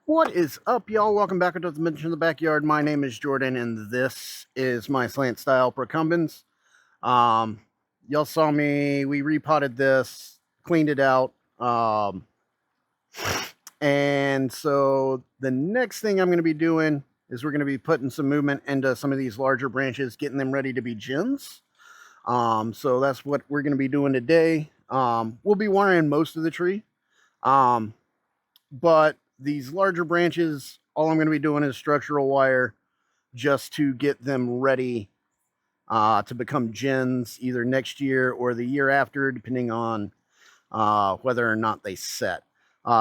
What is up, y'all? Welcome back to the Mention in the Backyard. My name is Jordan, and this is my slant style precumbens. Um, y'all saw me. We repotted this, cleaned it out, and so the next thing I'm going to be doing is we're going to be putting some movement into some of these larger branches, getting them ready to be Jins. So that's what we're going to be doing today. We'll be wiring most of the tree. But these larger branches, all I'm going to be doing is structural wire just to get them ready to become Jins either next year or the year after, depending on whether or not they set.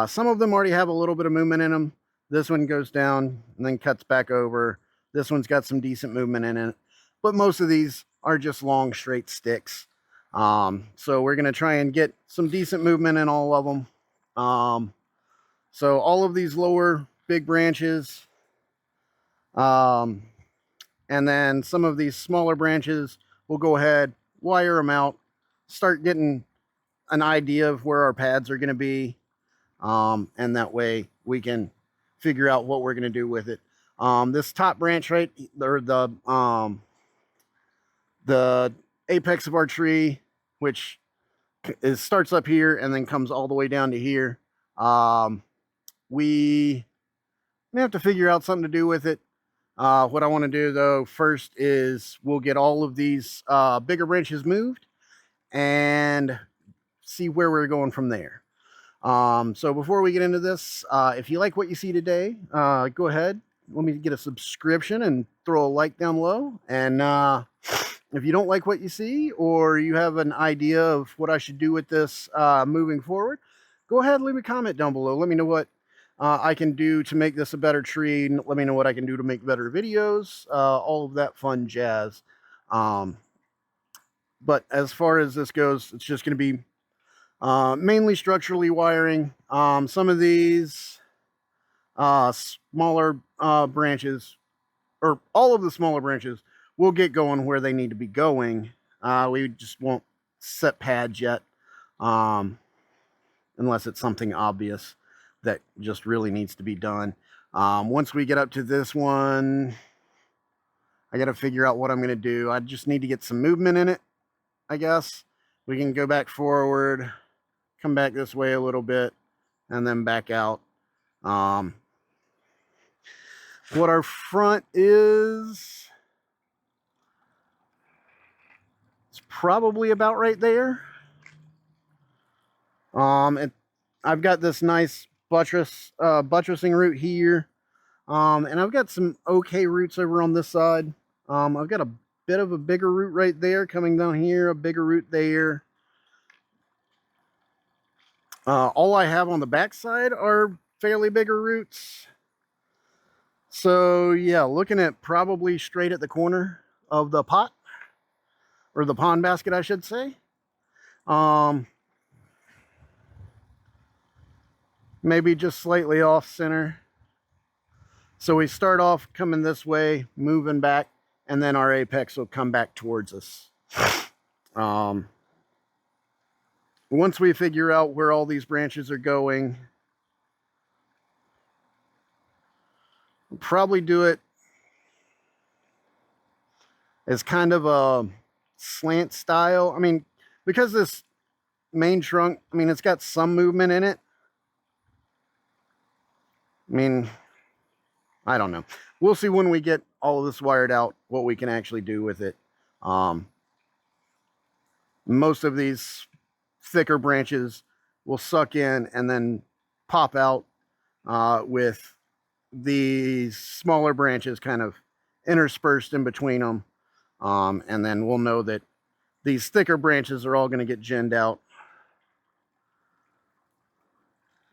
Some of them already have a little bit of movement in them. This one goes down and then cuts back over. This one's got some decent movement in it. But most of these are just long, straight sticks. So we're going to try and get some decent movement in all of them. So all of these lower big branches, and then some of these smaller branches, we'll go ahead, wire them out, start getting an idea of where our pads are going to be, and that way we can figure out what we're going to do with it. This top branch, right, or the apex of our tree, which starts up here and then comes all the way down to here. We have to figure out something to do with it. What I want to do, though, first is we'll get all of these bigger branches moved and see where we're going from there. So before we get into this, if you like what you see today, go ahead. Let me get a subscription and throw a like down below. And if you don't like what you see, or you have an idea of what I should do with this moving forward, go ahead and leave a comment down below. Let me know what I can do to make this a better tree. Let me know what I can do to make better videos, all of that fun jazz. But as far as this goes, it's just going to be mainly structurally wiring. Some of these smaller branches, or all of the smaller branches, will get going where they need to be going. We just won't set pads yet, unless it's something obvious that just really needs to be done. Once we get up to this one, I got to figure out what I'm going to do. I just need to get some movement in it, I guess. We can go back forward, come back this way a little bit, and then back out. What our front is, it's probably about right there. I've got this nice buttressing root here. And I've got some okay roots over on this side. I've got a bit of a bigger root right there coming down here, a bigger root there. All I have on the back side are fairly bigger roots. So yeah, looking at probably straight at the corner of the pot, or the pond basket, I should say. Maybe just slightly off center. So we start off coming this way, moving back, and then our apex will come back towards us. Once we figure out where all these branches are going, we'll probably do it as kind of a slant style. I mean, because this main trunk, I mean, it's got some movement in it. I mean, I don't know. We'll see when we get all of this wired out what we can actually do with it. Most of these thicker branches will suck in and then pop out, with these smaller branches kind of interspersed in between them. And then we'll know that these thicker branches are all going to get ginned out.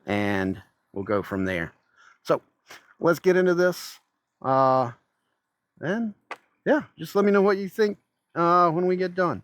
And we'll go from there. So let's get into this. And yeah, just let me know what you think when we get done.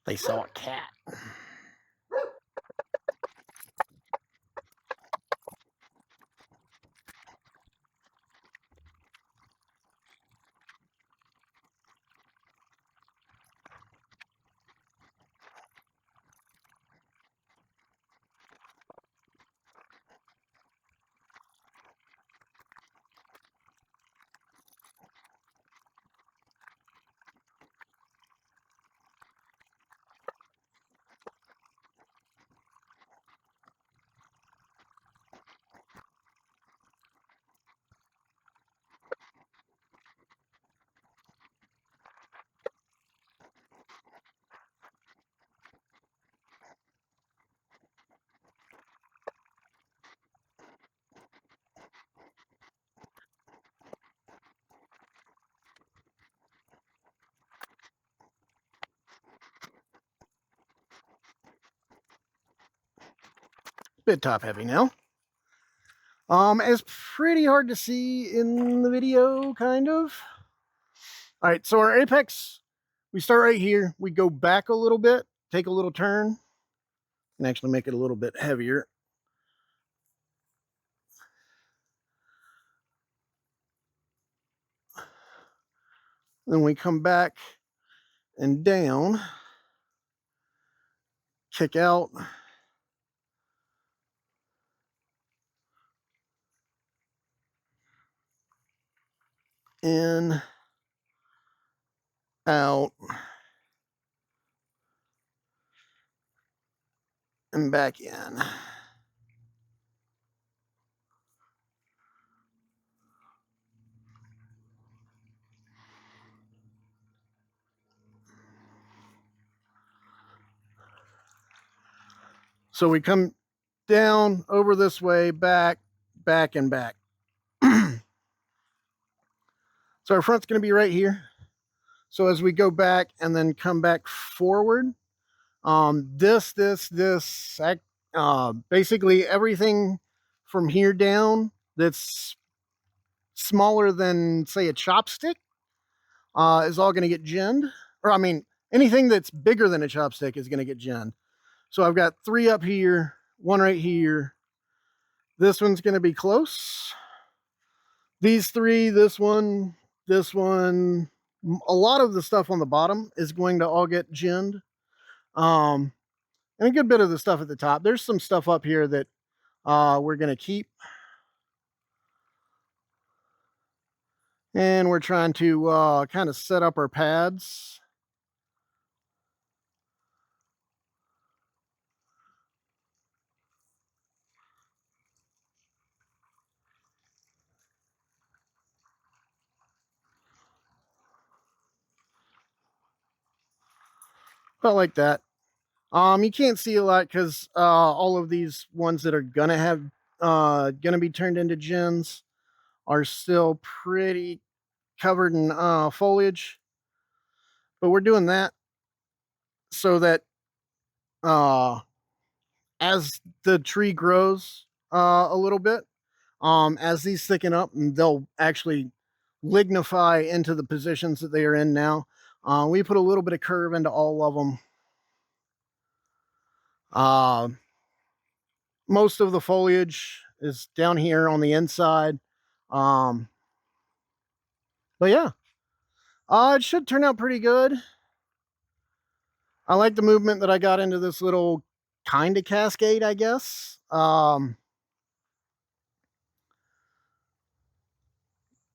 They saw a cat. Bit top heavy now. It's pretty hard to see in the video, kind of. All right, so our apex, we start right here. We go back a little bit, take a little turn, and actually make it a little bit heavier. Then we come back and down, kick out, in, out, and back in. So we come down, over this way, back, back, and back. So our front's going to be right here. So as we go back and then come back forward, basically everything from here down that's smaller than, say, a chopstick is all going to get ginned. Or, I mean, anything that's bigger than a chopstick is going to get ginned. So I've got 3 up here, 1 right here. This one's going to be close. These 3, this one, a lot of the stuff on the bottom is going to all get ginned. And a good bit of the stuff at the top. There's some stuff up here that we're going to keep. And we're trying to kind of set up our pads. About like that. You can't see a lot because all of these ones that are gonna be turned into gins are still pretty covered in foliage. But we're doing that so that as the tree grows a little bit, as these thicken up, and they'll actually lignify into the positions that they are in now. We put a little bit of curve into all of them. Most of the foliage is down here on the inside. But yeah, it should turn out pretty good. I like the movement that I got into this little kind of cascade, I guess.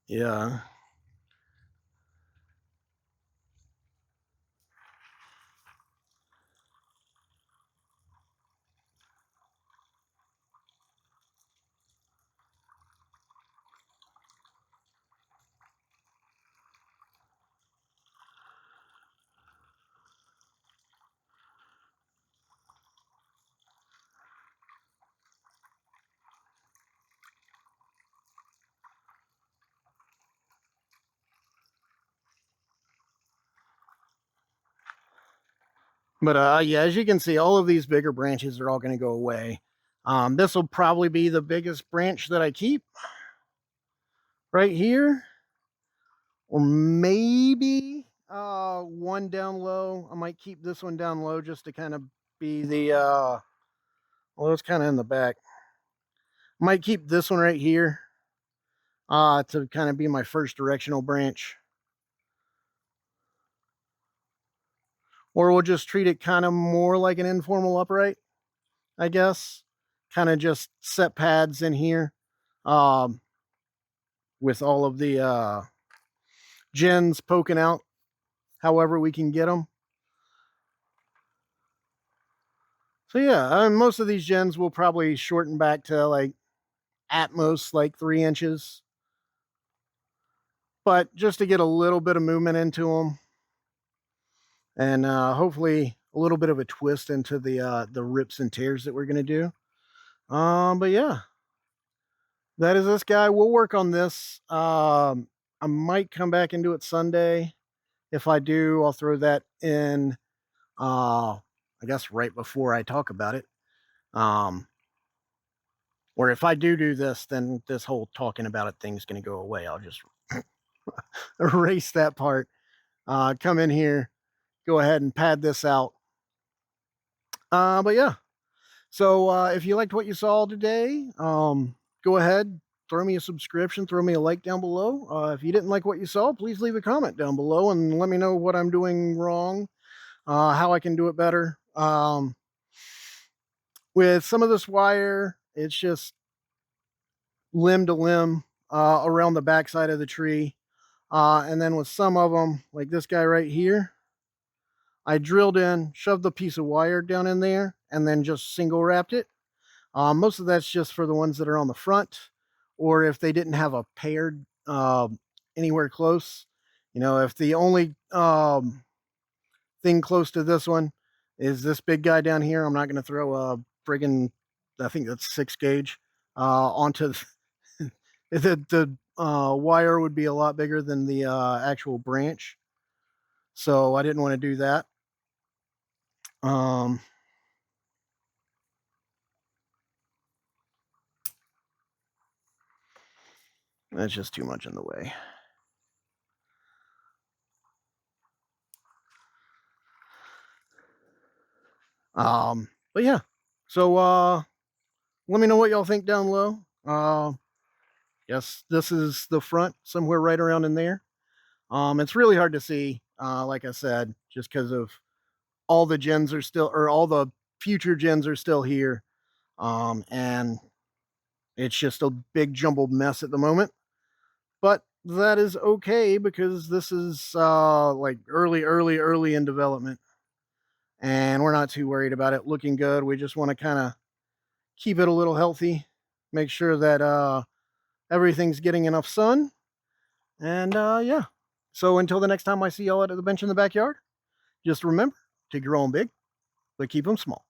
Yeah. But yeah, as you can see, all of these bigger branches are all going to go away. This will probably be the biggest branch that I keep right here. Or maybe one down low. I might keep this one down low just to kind of be the well, it's kind of in the back. Might keep this one right here to kind of be my first directional branch. Or we'll just treat it kind of more like an informal upright, I guess. Kind of just set pads in here with all of the Jins poking out however we can get them. So yeah, most of these Jins will probably shorten back to like at most like 3 inches. But just to get a little bit of movement into them, and hopefully a little bit of a twist into the rips and tears that we're gonna do. But yeah, that is this guy. We'll work on this. I might come back and do it Sunday. If I do, I'll throw that in. I guess right before I talk about it. Or if I do this, then this whole talking about it thing's gonna go away. I'll just erase that part. Come in here, go ahead and pad this out. But yeah, so if you liked what you saw today, go ahead, throw me a subscription, throw me a like down below. If you didn't like what you saw, please leave a comment down below and let me know what I'm doing wrong, how I can do it better. With some of this wire, it's just limb to limb around the backside of the tree. And then with some of them, like this guy right here, I drilled in, shoved the piece of wire down in there, and then just single wrapped it. Most of that's just for the ones that are on the front, or if they didn't have a paired anywhere close. You know, if the only thing close to this one is this big guy down here, I'm not going to throw a friggin', I think that's 6 gauge, onto the wire would be a lot bigger than the actual branch. So I didn't want to do that. That's just too much in the way. But yeah, so let me know what y'all think down low. Yes, this is the front, somewhere right around in there. It's really hard to see, like I said, just because of all the Jins are still, or all the future Jins are still here. And it's just a big jumbled mess at the moment. But that is okay because this is like early in development. And we're not too worried about it looking good. We just want to kind of keep it a little healthy, make sure that everything's getting enough sun. And yeah. So until the next time I see y'all at the bench in the backyard, just remember to grow them big, but keep them small.